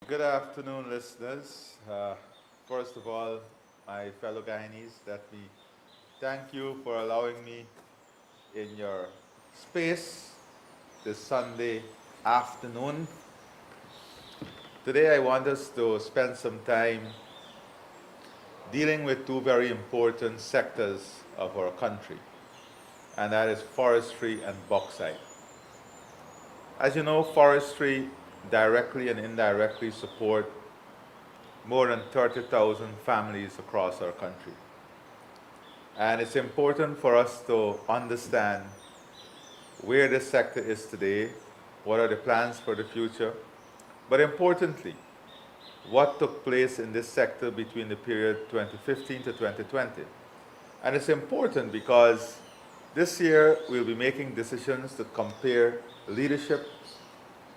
Good afternoon, listeners. First of all, my fellow Guyanese, let me thank you for allowing me in your space this Sunday afternoon. Today, I want us to spend some time dealing with two very important sectors of our country, and that is forestry and bauxite. As you know, forestry directly and indirectly support more than 30,000 families across our country. And it's important for us to understand where this sector is today, what are the plans for the future, but importantly, what took place in this sector between the period 2015 to 2020. And it's important because this year we'll be making decisions to compare leadership,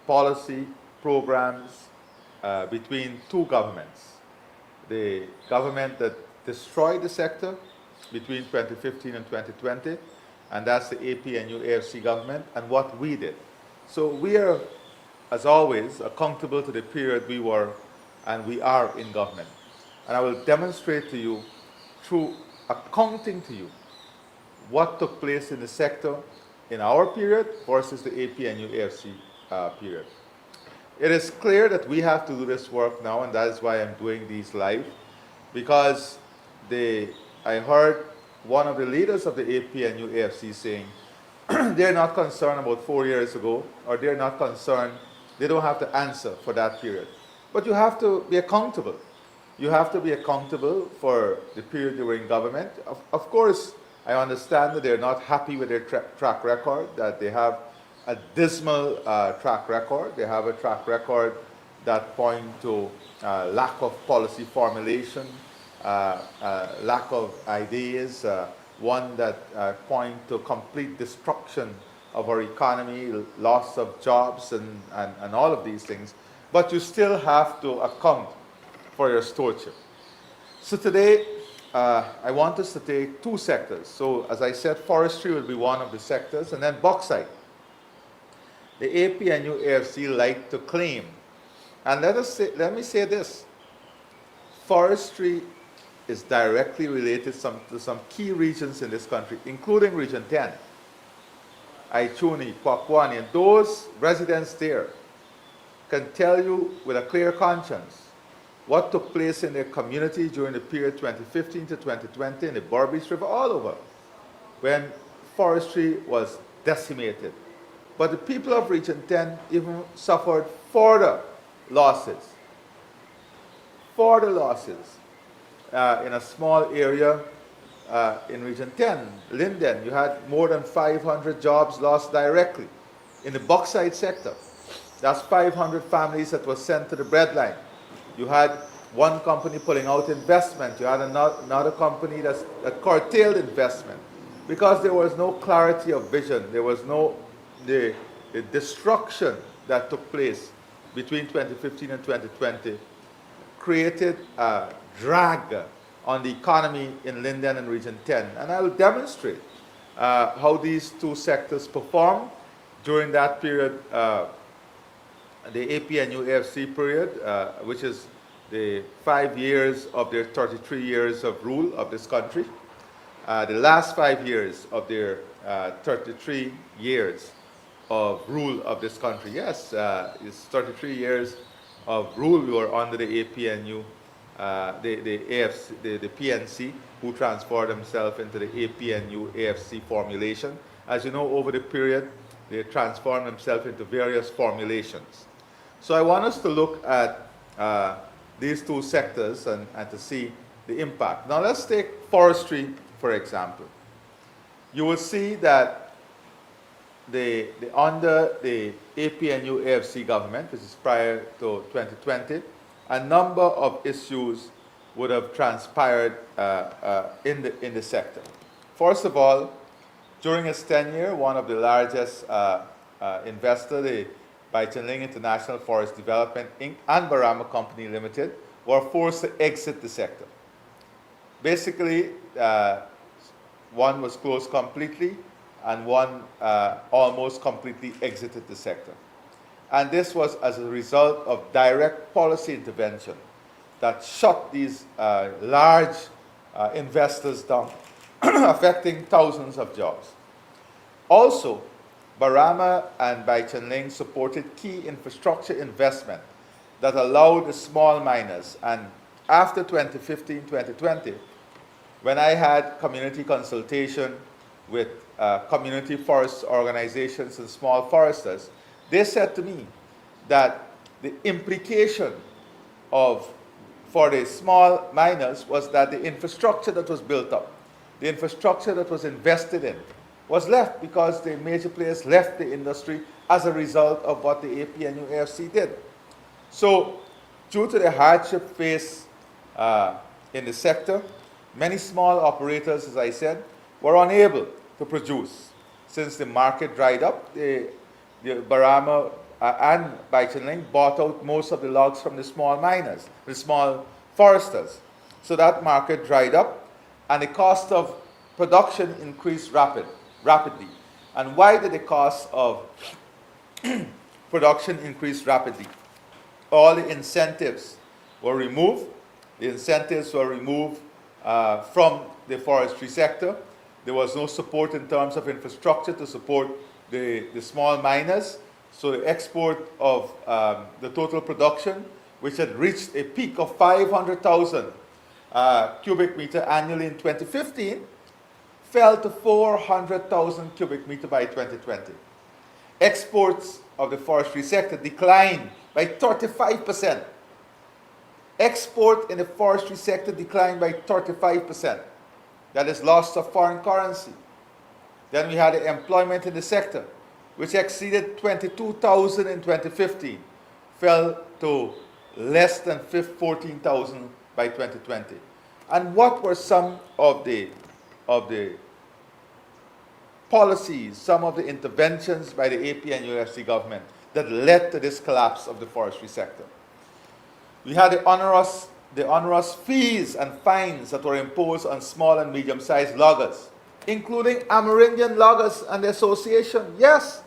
policy, programs between two governments. The government that destroyed the sector between 2015 and 2020, and that's the APNU AFC government, and what we did. So we are, as always, accountable to the period we were and we are in government. And I will demonstrate to you, through accounting to you, what took place in the sector in our period versus the APNU AFC period. It is clear that we have to do this work now, and that is why I'm doing these live, because I heard one of the leaders of the APNU AFC saying they're not concerned about 4 years ago, or they're not concerned, they don't have to answer for that period. But you have to be accountable. You have to be accountable for the period they were in government. Of course, I understand that they're not happy with their track record, that they have a dismal track record. They have a track record that point to lack of policy formulation, lack of ideas, one that point to complete destruction of our economy, loss of jobs, and all of these things. But you still have to account for your stewardship. So today, I want us to take two sectors. So as I said, forestry will be one of the sectors, and then bauxite. The APNU AFC like to claim, and let me say this, forestry is directly related to some key regions in this country, including Region 10, Aichuni, Kwakwani, and those residents there can tell you with a clear conscience what took place in their community during the period 2015 to 2020 in the Berbice River all over, when forestry was decimated. But the people of Region 10 even suffered further losses. In a small area in Region 10, Linden, you had more than 500 jobs lost directly in the bauxite sector. That's 500 families that were sent to the breadline. You had one company pulling out investment. You had another company that curtailed investment because there was no clarity of vision. There was no the destruction that took place between 2015 and 2020 created a drag on the economy in Linden and Region 10. And I will demonstrate how these two sectors performed during that period, the APNU AFC period, which is the 5 years of their 33 years of rule of this country, the last 5 years of their 33 years of rule of this country. Yes, it's 33 years of rule. We were under the APNU, the AFC, the PNC, who transformed themselves into the APNU AFC formulation. As you know, over the period, they transformed themselves into various formulations. So I want us to look at these two sectors and to see the impact. Now let's take forestry, for example. You will see that under the APNU AFC government, which is prior to 2020, a number of issues would have transpired in the sector. First of all, during his tenure, one of the largest investors, the Baichunling International Forest Development Inc. and Barama Company Limited, were forced to exit the sector. Basically, one was closed completely, and one almost completely exited the sector. And this was as a result of direct policy intervention that shut these large investors down, affecting thousands of jobs. Also, Barama and Baichanling supported key infrastructure investment that allowed the small miners. And after 2015-2020, when I had community consultation with community forest organizations and small foresters, they said to me that the implication for the small miners was that the infrastructure that was built up, the infrastructure that was invested in, was left because the major players left the industry as a result of what the APNU-AFC did. So, due to the hardship faced in the sector, many small operators, as I said, were unable to produce. Since the market dried up, the Barama and Baichanling bought out most of the logs from the small miners, the small foresters. So that market dried up, and the cost of production increased rapidly. And why did the cost of production increase rapidly? All the incentives were removed. The incentives were removed from the forestry sector. There was no support in terms of infrastructure to support the small miners. So the export of the total production, which had reached a peak of 500,000 cubic meter annually in 2015, fell to 400,000 cubic meter by 2020. Exports of the forestry sector declined by 35%. Export in the forestry sector declined by 35%. That is loss of foreign currency. Then we had the employment in the sector, which exceeded 22,000 in 2015, fell to less than 14,000 by 2020. And what were some of the policies, some of the interventions by the APNUFC government that led to this collapse of the forestry sector? We had the onerous fees and fines that were imposed on small and medium-sized loggers, including Amerindian Loggers and the Association. Yes,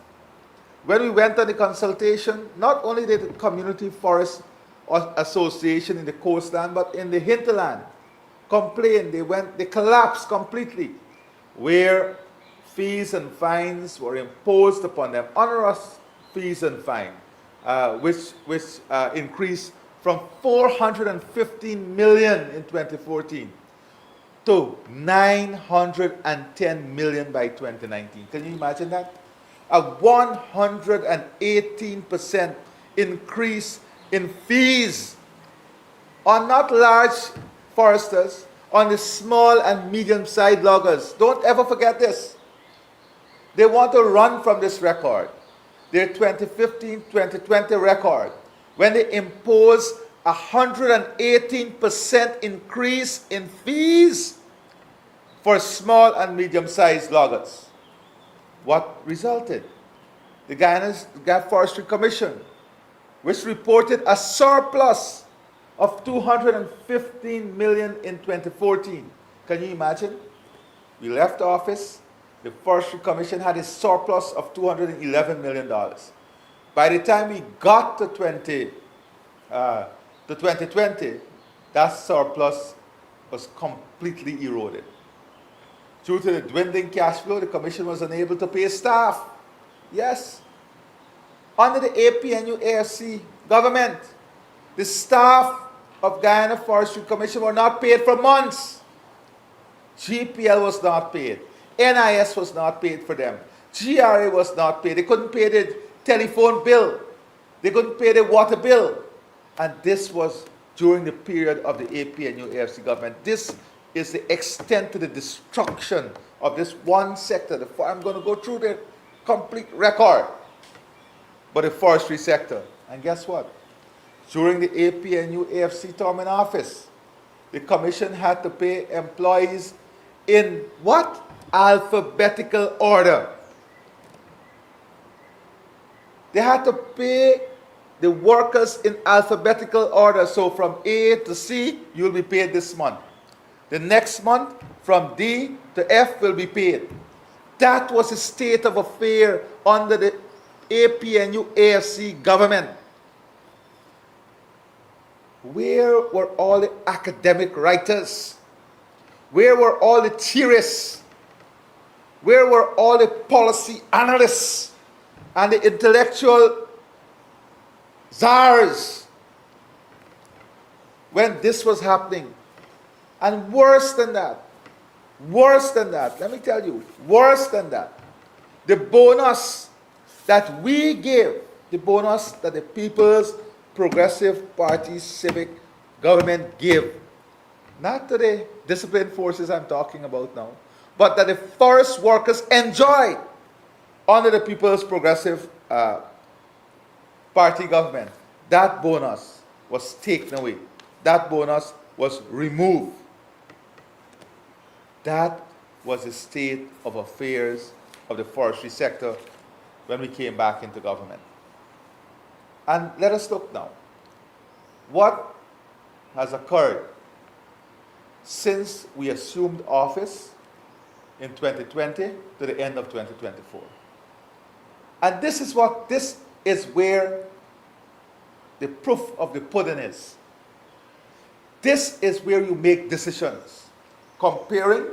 when we went on the consultation, not only did the Community Forest Association in the coastland, but in the hinterland complained. They collapsed completely, where fees and fines were imposed upon them, onerous fees and fines, which increased from 415 million in 2014 to 910 million by 2019. Can you imagine that? A 118% increase in fees on not large foresters, on the small and medium-sized loggers. Don't ever forget this. They want to run from this record, their 2015-2020 record, when they imposed 118% increase in fees for small and medium-sized loggers. What resulted? The Guyana Forestry Commission, which reported a surplus of 215 million in 2014. Can you imagine? We left office, the Forestry Commission had a surplus of $211 million. By the time we got to 2020, that surplus was completely eroded. Due to the dwindling cash flow, the Commission was unable to pay staff. Yes. Under the APNU-AFC government, the staff of Guyana Forestry Commission were not paid for months. GPL was not paid. NIS was not paid for them. GRA was not paid. They couldn't pay the telephone bill. They couldn't pay the water bill. And this was during the period of the APNU-AFC government. This is the extent to the destruction of this one sector. I'm going to go through the complete record. But the forestry sector. And guess what? During the APNU-AFC term in office, the Commission had to pay employees in what? Alphabetical order. They had to pay the workers in alphabetical order. So from A to C, you'll be paid this month. The next month, from D to F will be paid. That was the state of affairs under the APNU AFC government, where were all the academic writers? Where were all the theorists? Where were all the policy analysts and the intellectual czars when this was happening? And worse than that, let me tell you, worse than that, the bonus that we give, the bonus that the People's Progressive Party civic government give, not to the disciplined forces I'm talking about now, but that the forest workers enjoy under the People's Progressive Party government, that bonus was taken away. That bonus was removed. That was the state of affairs of the forestry sector when we came back into government. And let us look now. What has occurred since we assumed office in 2020 to the end of 2024? And this is where the proof of the pudding is. This is where you make decisions, comparing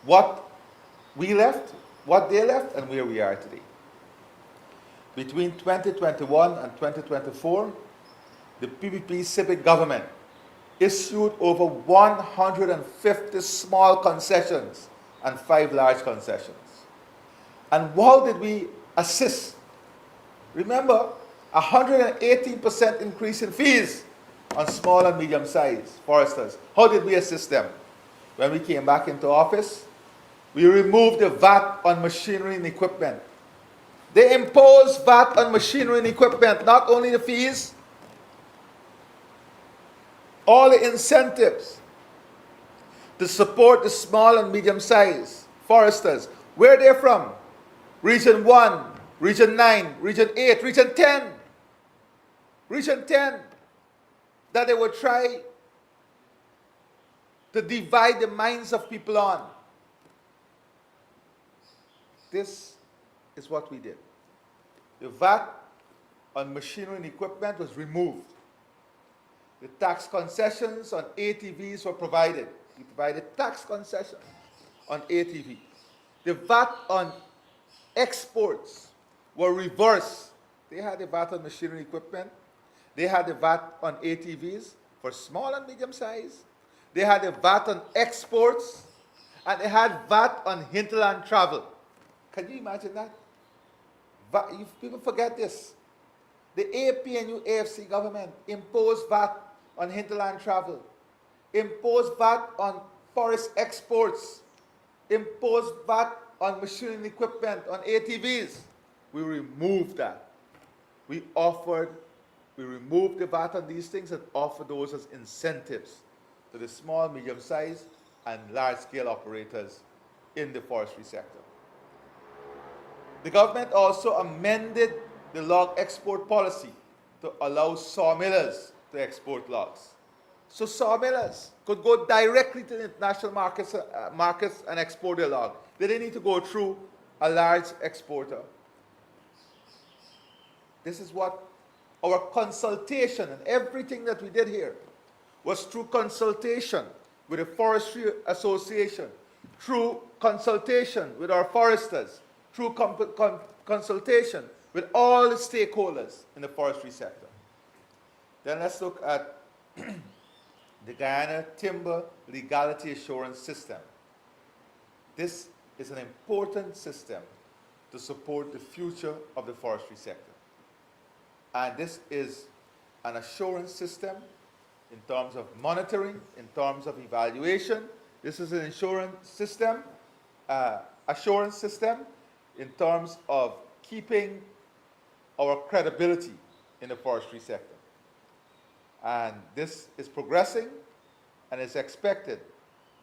what we left, what they left, and where we are today. Between 2021 and 2024, the PPP civic government issued over 150 small concessions and 5 large concessions. And how did we assist? Remember, 118% increase in fees on small and medium-sized foresters. How did we assist them? When we came back into office, we removed the VAT on machinery and equipment. They imposed VAT on machinery and equipment, not only the fees, all the incentives to support the small and medium-sized foresters. Where are they from? Region 1, Region 9, Region 8, Region 10. Region 10, that they would try to divide the minds of people on. This is what we did. The VAT on machinery and equipment was removed. The tax concessions on ATVs were provided. We provided tax concessions on ATV. The VAT on exports were reversed. They had the VAT on machinery and equipment. They had the VAT on ATVs for small and medium size. They had the VAT on exports. And they had VAT on hinterland travel. Can you imagine that? People forget this. The APNU AFC government imposed VAT on hinterland travel, imposed VAT on forest exports, imposed VAT on machinery and equipment, on ATVs. We removed that. We removed the VAT on these things and offered those as incentives to the small, medium-sized, and large-scale operators in the forestry sector. The government also amended the log export policy to allow sawmillers to export logs. So sawmillers could go directly to the international markets and export their log. They didn't need to go through a large exporter. This is what our consultation and everything that we did here was through consultation with the Forestry Association, through consultation with our foresters, through consultation with all the stakeholders in the forestry sector. Then let's look at the Guyana Timber Legality Assurance System. This is an important system to support the future of the forestry sector. And this is an assurance system in terms of monitoring, in terms of evaluation. This is an assurance system in terms of keeping our credibility in the forestry sector. And this is progressing, and it's expected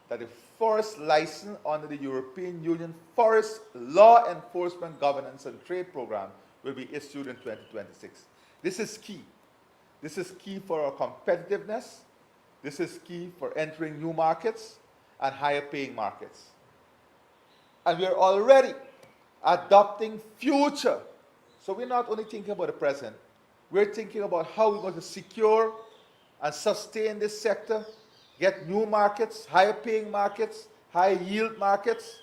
that the forest license under the European Union Forest Law Enforcement Governance and Trade Program will be issued in 2026. This is key. This is key for our competitiveness. This is key for entering new markets and higher paying markets. And we are already adopting future. So we're not only thinking about the present, we're thinking about how we're going to secure and sustain this sector, get new markets, higher paying markets, high yield markets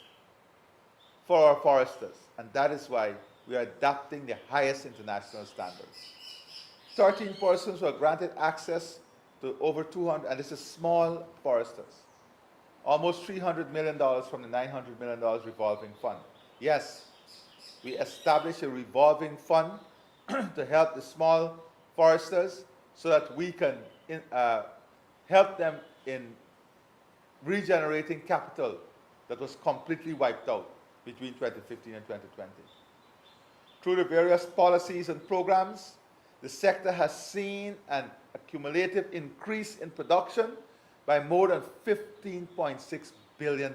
for our foresters. And that is why we are adopting the highest international standards. 13 persons were granted access to over 200, and this is small foresters. Almost $300 million from the $900 million revolving fund. Yes, we established a revolving fund to help the small foresters so that we can help them in regenerating capital that was completely wiped out between 2015 and 2020. Through the various policies and programs, the sector has seen an accumulative increase in production by more than $15.6 billion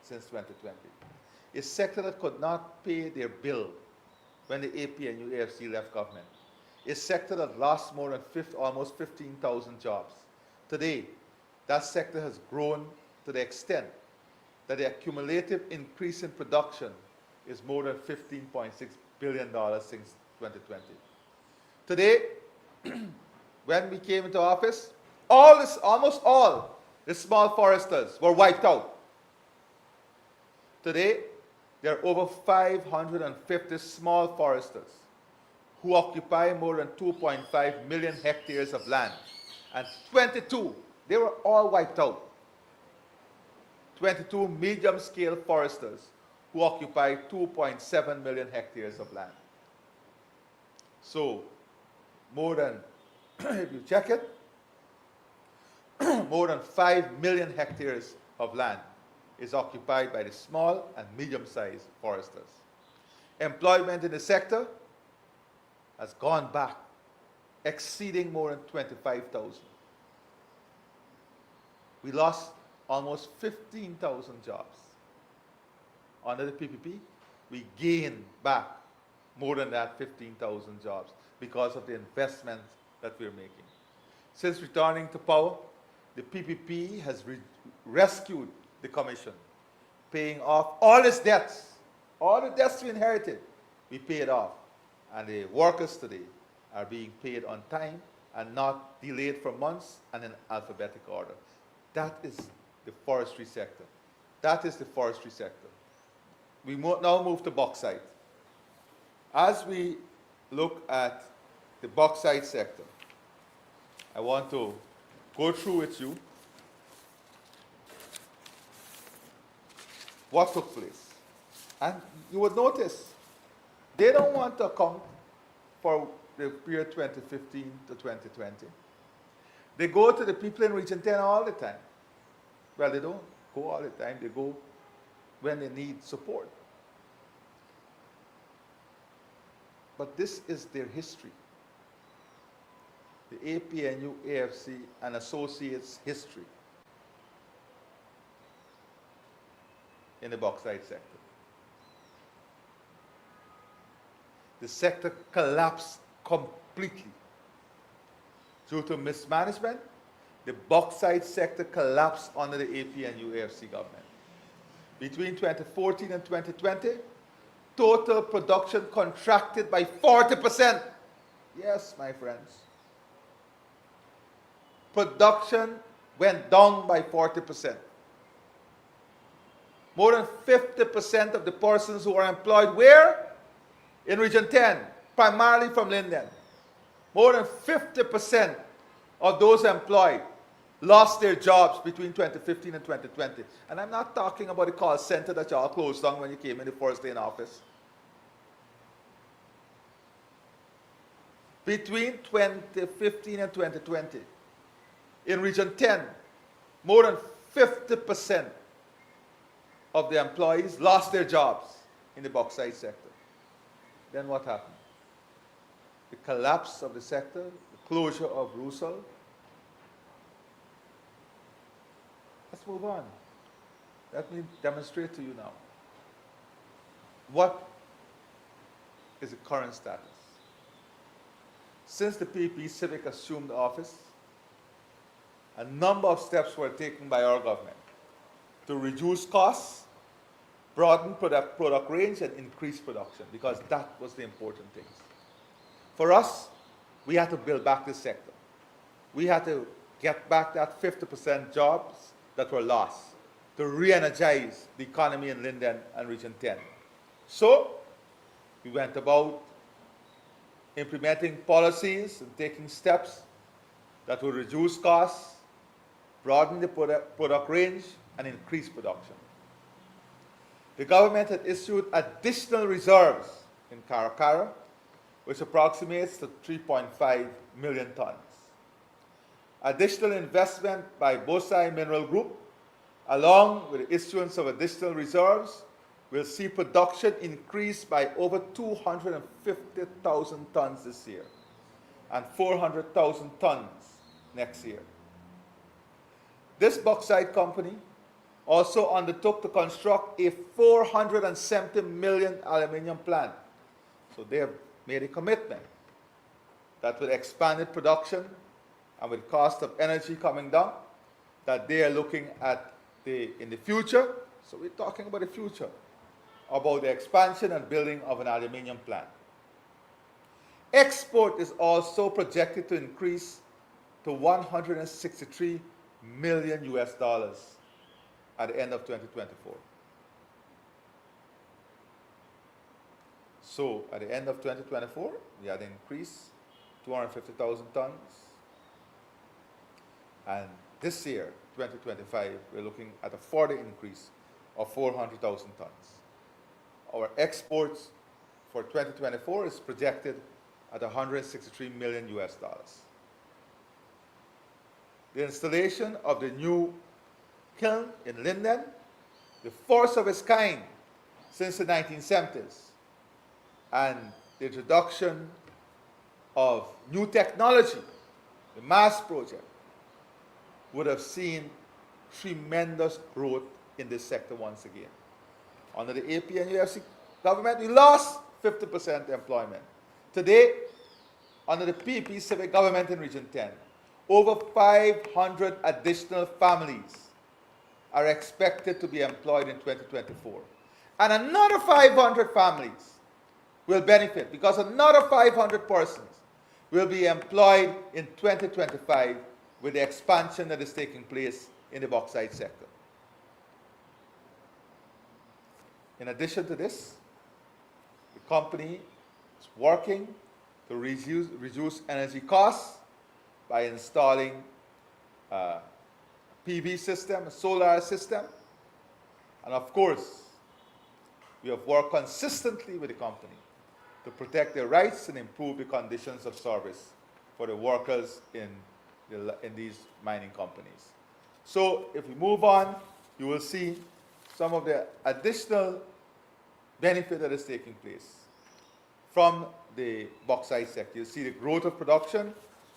since 2020. A sector that could not pay their bill when the APNU AFC left government. A sector that lost more than almost 15,000 jobs. Today, that sector has grown to the extent that the accumulative increase in production is more than $15.6 billion since 2020. Today, when we came into office, almost all the small foresters were wiped out. Today, there are over 550 small foresters who occupy more than 2.5 million hectares of land. And 22, they were all wiped out. 22 medium-scale foresters who occupy 2.7 million hectares of land. So, more than, if you check it, more than 5 million hectares of land is occupied by the small and medium-sized foresters. Employment in the sector has gone back, exceeding more than 25,000. We lost almost 15,000 jobs. Under the PPP, we gained back more than that 15,000 jobs because of the investment that we're making. Since returning to power, the PPP has rescued the Commission, paying off all its debts. All the debts we inherited, we paid off. And the workers today are being paid on time and not delayed for months and in alphabetical order. That is the forestry sector. That is the forestry sector. We now move to bauxite. As we look at the bauxite sector, I want to go through with you what took place. And you would notice they don't want to account for the period 2015 to 2020. They go to the people in Region 10 all the time. Well, they don't go all the time. They go when they need support. But this is their history. The APNU, AFC, and Associates' history in the bauxite sector. The sector collapsed completely. Due to mismanagement, the bauxite sector collapsed under the APNU, AFC government. Between 2014 and 2020, total production contracted by 40%. Yes, my friends. Production went down by 40%. More than 50% of the persons who are employed where? In Region 10, primarily from Linden. More than 50% of those employed lost their jobs between 2015 and 2020. And I'm not talking about the call center that y'all closed down when you came in the first day in office. Between 2015 and 2020, in Region 10, more than 50% of the employees lost their jobs in the bauxite sector. Then what happened? The collapse of the sector, the closure of Rusal. Let's move on. Let me demonstrate to you now. What is the current status? Since the PP Civic assumed office, a number of steps were taken by our government to reduce costs broaden product range, and increase production, because that was the important thing. For us, we had to build back this sector. We had to get back that 50% jobs that were lost to re-energize the economy in Linden and Region 10. So we went about implementing policies and taking steps that will reduce costs, broaden the product range, and increase production. The government had issued additional reserves in Caracara, which approximates to 3.5 million tons. Additional investment by Bauxite Mineral Group, along with the issuance of additional reserves, will see production increase by over 250,000 tons this year and 400,000 tons next year. This bauxite company also undertook to construct a 470 million aluminium plant. So they have made a commitment that with expanded production and with cost of energy coming down, that they are looking at in the future, so we're talking about the future, about the expansion and building of an aluminium plant. Export is also projected to increase to $163 million at the end of 2024. So at the end of 2024, we had an increase, 250,000 tons. And this year, 2025, we're looking at a further increase of 400,000 tons. Our exports for 2024 is projected at $163 million. The installation of the new kiln in Linden, the first of its kind since the 1970s, and the introduction of new technology, the MASS project, would have seen tremendous growth in this sector once again. Under the AP and UFC government, we lost 50% employment. Today, under the PP civic government in Region 10, over 500 additional families are expected to be employed in 2024. And another 500 families will benefit because another 500 persons will be employed in 2025 with the expansion that is taking place in the bauxite sector. In addition to this, the company is working to reduce energy costs by installing a PV system, a solar system, and of course, we have worked consistently with the company to protect their rights and improve the conditions of service for the workers in these mining companies. So if we move on, you will see some of the additional benefit that is taking place from the bauxite sector. You see the growth of production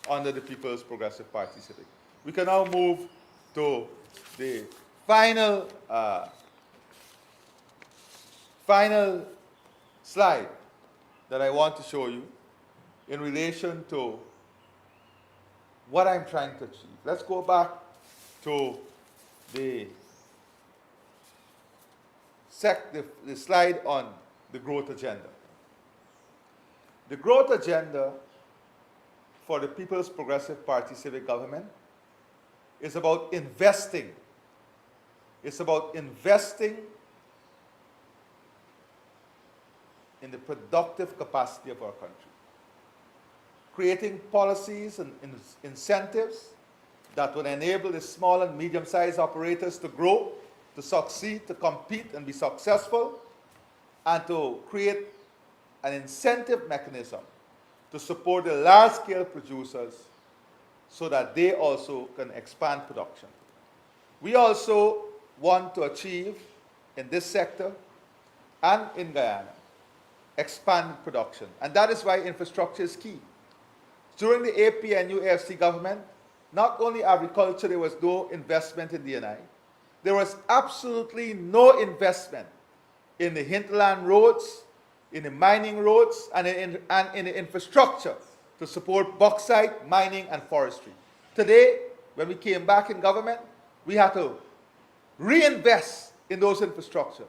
under the People's Progressive Party Civic. We can now move to the final slide that I want to show you in relation to what I'm trying to achieve. Let's go back to the slide on the growth agenda. The growth agenda for the People's Progressive Party civic government is about investing. It's about investing in the productive capacity of our country, creating policies and incentives that will enable the small and medium-sized operators to grow, to succeed, to compete and be successful, and to create an incentive mechanism to support the large-scale producers so that they also can expand production. We also want to achieve in this sector and in Guyana expand production, and that is why infrastructure is key. During the APNU AFC government, not only agriculture, there was no investment in D&I, there was absolutely no investment in the hinterland roads, in the mining roads, and in the infrastructure to support bauxite, mining, and forestry. Today, when we came back in government, we had to reinvest in those infrastructure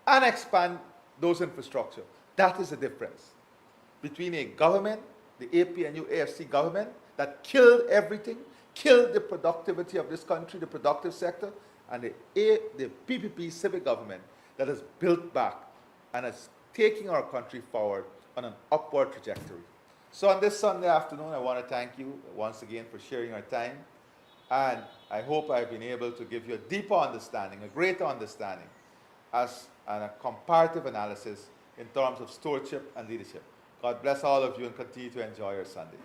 and expand those infrastructure. That is the difference between a government, the APNU AFC government, that killed everything, killed the productivity of this country, the productive sector, and the PPP civic government that has built back and is taking our country forward on an upward trajectory. So on this Sunday afternoon, I want to thank you once again for sharing your time. And I hope I've been able to give you a deeper understanding, a greater understanding, and a comparative analysis in terms of stewardship and leadership. God bless all of you and continue to enjoy your Sunday.